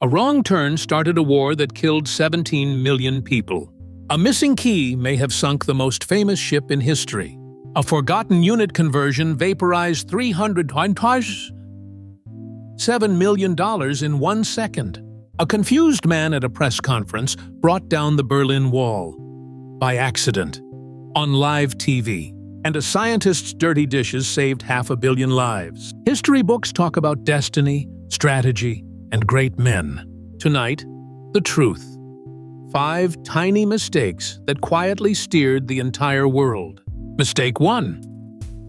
A wrong turn started a war that killed 17 million people. A missing key may have sunk the most famous ship in history. A forgotten unit conversion vaporized $327 million in 1 second. A confused man at a press conference brought down the Berlin Wall by accident on live TV. And a scientist's dirty dishes saved 500 million lives. History books talk about destiny, strategy, and great men. Tonight, the truth. 5 tiny mistakes that quietly steered the entire world. Mistake 1.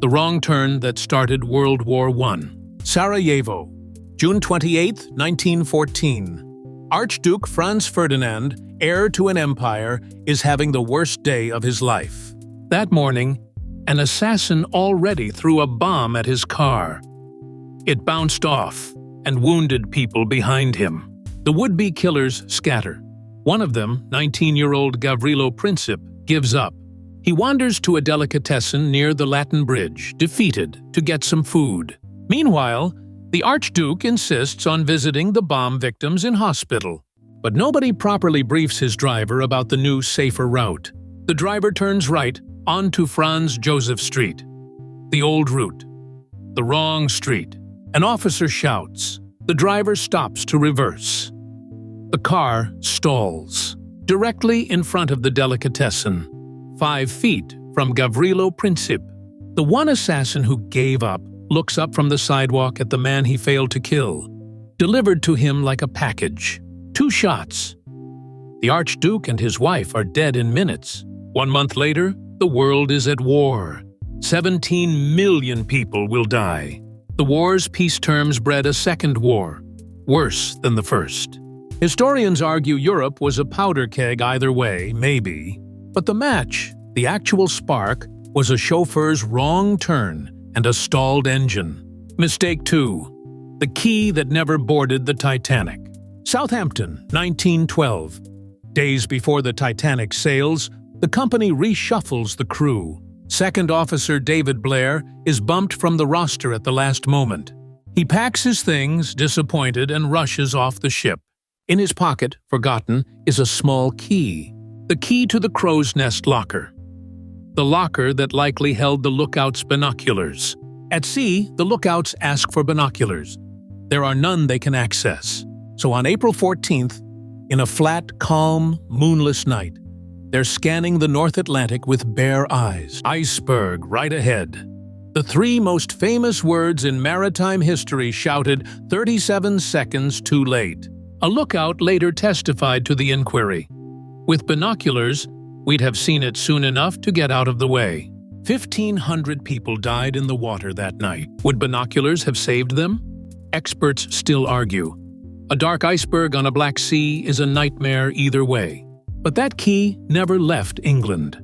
The wrong turn that started World War I. Sarajevo, June 28, 1914. Archduke Franz Ferdinand, heir to an empire, is having the worst day of his life. That morning, an assassin already threw a bomb at his car. It bounced off and wounded people behind him. The would-be killers scatter. One of them, 19-year-old Gavrilo Princip, gives up. He wanders to a delicatessen near the Latin Bridge, defeated, to get some food. Meanwhile, the Archduke insists on visiting the bomb victims in hospital. But nobody properly briefs his driver about the new, safer route. The driver turns right onto Franz Joseph Street. The old route. The wrong street. An officer shouts. The driver stops to reverse. The car stalls. Directly in front of the delicatessen. 5 feet from Gavrilo Princip. The one assassin who gave up looks up from the sidewalk at the man he failed to kill. Delivered to him like a package. 2 shots. The Archduke and his wife are dead in minutes. 1 month later, the world is at war. 17 million people will die. The war's peace terms bred a second war, worse than the first. Historians argue Europe was a powder keg either way, maybe. But the match, the actual spark, was a chauffeur's wrong turn and a stalled engine. Mistake 2. The key that never boarded the Titanic. Southampton, 1912. Days before the Titanic sails, the company reshuffles the crew. Second Officer David Blair is bumped from the roster at the last moment. He packs his things, disappointed, and rushes off the ship. In his pocket, forgotten, is a small key. The key to the crow's nest locker. The locker that likely held the lookout's binoculars. At sea, the lookouts ask for binoculars. There are none they can access. So on April 14th, in a flat, calm, moonless night, they're scanning the North Atlantic with bare eyes. Iceberg right ahead. The 3 most famous words in maritime history shouted 37 seconds too late. A lookout later testified to the inquiry. With binoculars, we'd have seen it soon enough to get out of the way. 1,500 people died in the water that night. Would binoculars have saved them? Experts still argue. A dark iceberg on a Black Sea is a nightmare either way. But that key never left England.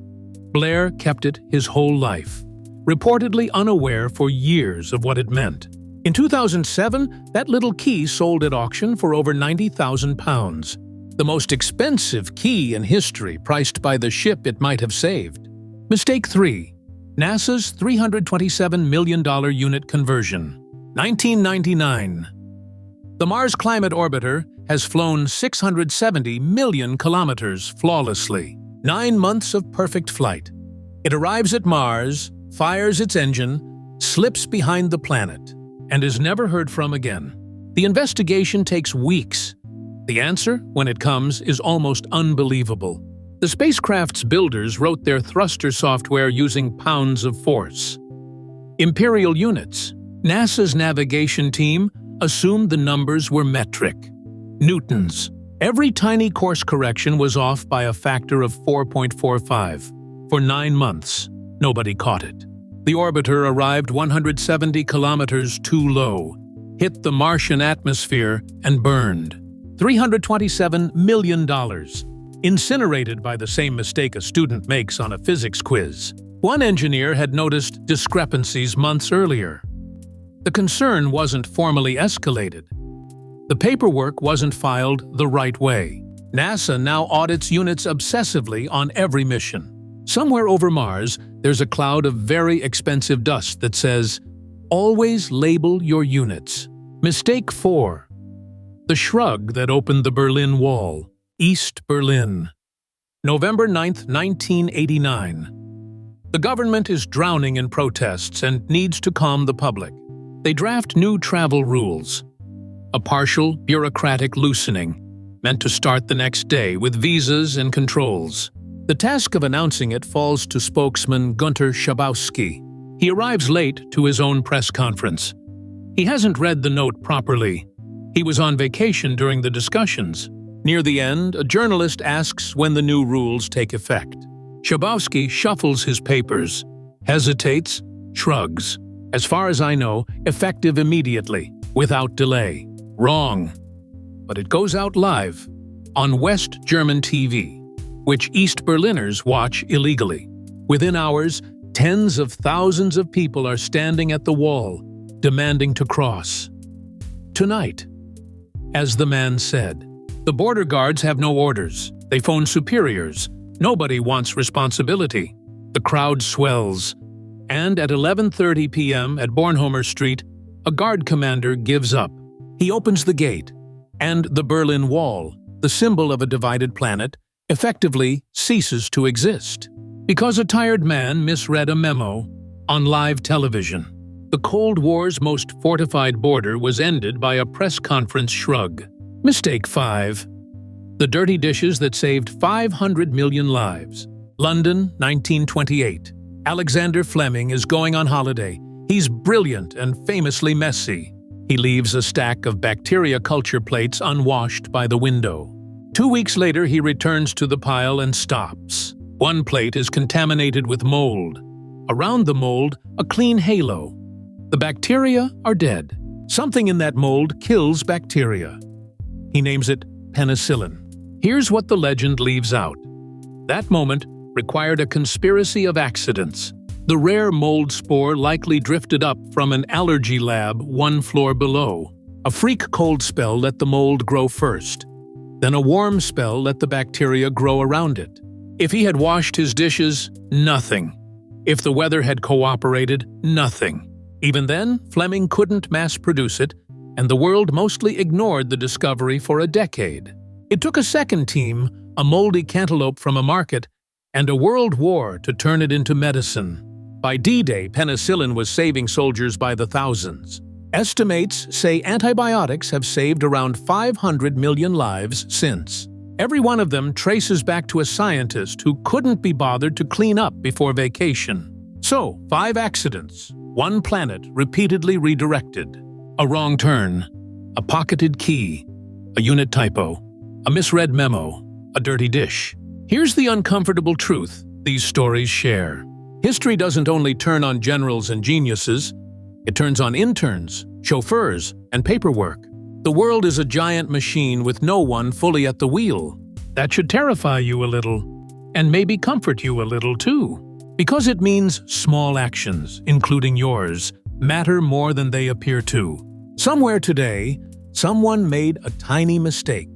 Blair kept it his whole life, reportedly unaware for years of what it meant. In 2007, that little key sold at auction for over £90,000. The most expensive key in history, priced by the ship it might have saved. Mistake 3. NASA's $327 million unit conversion. 1999. The Mars Climate Orbiter has flown 670 million kilometers flawlessly. 9 months of perfect flight. It arrives at Mars, fires its engine, slips behind the planet, and is never heard from again. The investigation takes weeks. The answer, when it comes, is almost unbelievable. The spacecraft's builders wrote their thruster software using pounds of force. Imperial units. NASA's navigation team assumed the numbers were metric. Newtons. Every tiny course correction was off by a factor of 4.45. For 9 months, nobody caught it. The orbiter arrived 170 kilometers too low, hit the Martian atmosphere, and burned. $327 million. Incinerated by the same mistake a student makes on a physics quiz. One engineer had noticed discrepancies months earlier. The concern wasn't formally escalated. The paperwork wasn't filed the right way. NASA now audits units obsessively on every mission. Somewhere over Mars, there's a cloud of very expensive dust that says, "Always label your units." Mistake 4. The shrug that opened the Berlin Wall, East Berlin. November 9, 1989. The government is drowning in protests and needs to calm the public. They draft new travel rules. A partial bureaucratic loosening, meant to start the next day with visas and controls. The task of announcing it falls to spokesman Gunter Schabowski. He arrives late to his own press conference. He hasn't read the note properly. He was on vacation during the discussions. Near the end, a journalist asks when the new rules take effect. Schabowski shuffles his papers, hesitates, shrugs. As far as I know, effective immediately, without delay. Wrong. But it goes out live, on West German TV, which East Berliners watch illegally. Within hours, tens of thousands of people are standing at the wall, demanding to cross. Tonight, as the man said, the border guards have no orders. They phone superiors. Nobody wants responsibility. The crowd swells. And at 11:30 p.m. at Bornholmer Street, a guard commander gives up. He opens the gate, and the Berlin Wall, the symbol of a divided planet, effectively ceases to exist. Because a tired man misread a memo on live television. The Cold War's most fortified border was ended by a press conference shrug. Mistake 5. The dirty dishes that saved 500 million lives. London, 1928. Alexander Fleming is going on holiday. He's brilliant and famously messy. He leaves a stack of bacteria culture plates unwashed by the window. 2 weeks later, he returns to the pile and stops. One plate is contaminated with mold. Around the mold, a clean halo. The bacteria are dead. Something in that mold kills bacteria. He names it penicillin. Here's what the legend leaves out. That moment required a conspiracy of accidents. The rare mold spore likely drifted up from an allergy lab 1 floor below. A freak cold spell let the mold grow first. Then a warm spell let the bacteria grow around it. If he had washed his dishes, nothing. If the weather had cooperated, nothing. Even then, Fleming couldn't mass-produce it, and the world mostly ignored the discovery for a decade. It took a second team, a moldy cantaloupe from a market, and a world war to turn it into medicine. By D-Day, penicillin was saving soldiers by the thousands. Estimates say antibiotics have saved around 500 million lives since. Every one of them traces back to a scientist who couldn't be bothered to clean up before vacation. So, 5 accidents, 1 planet repeatedly redirected. A wrong turn, a pocketed key, a unit typo, a misread memo, a dirty dish. Here's the uncomfortable truth these stories share. History doesn't only turn on generals and geniuses, it turns on interns, chauffeurs, and paperwork. The world is a giant machine with no one fully at the wheel. That should terrify you a little, and maybe comfort you a little too. Because it means small actions, including yours, matter more than they appear to. Somewhere today, someone made a tiny mistake,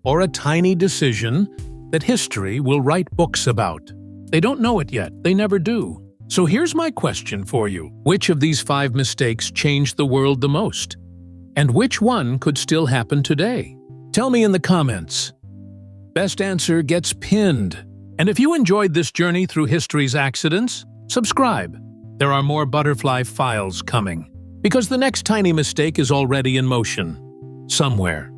or a tiny decision that history will write books about. They don't know it yet, they never do. So here's my question for you. Which of these 5 mistakes changed the world the most? And which one could still happen today? Tell me in the comments. Best answer gets pinned. And if you enjoyed this journey through history's accidents, subscribe. There are more Butterfly Files coming. Because the next tiny mistake is already in motion. Somewhere.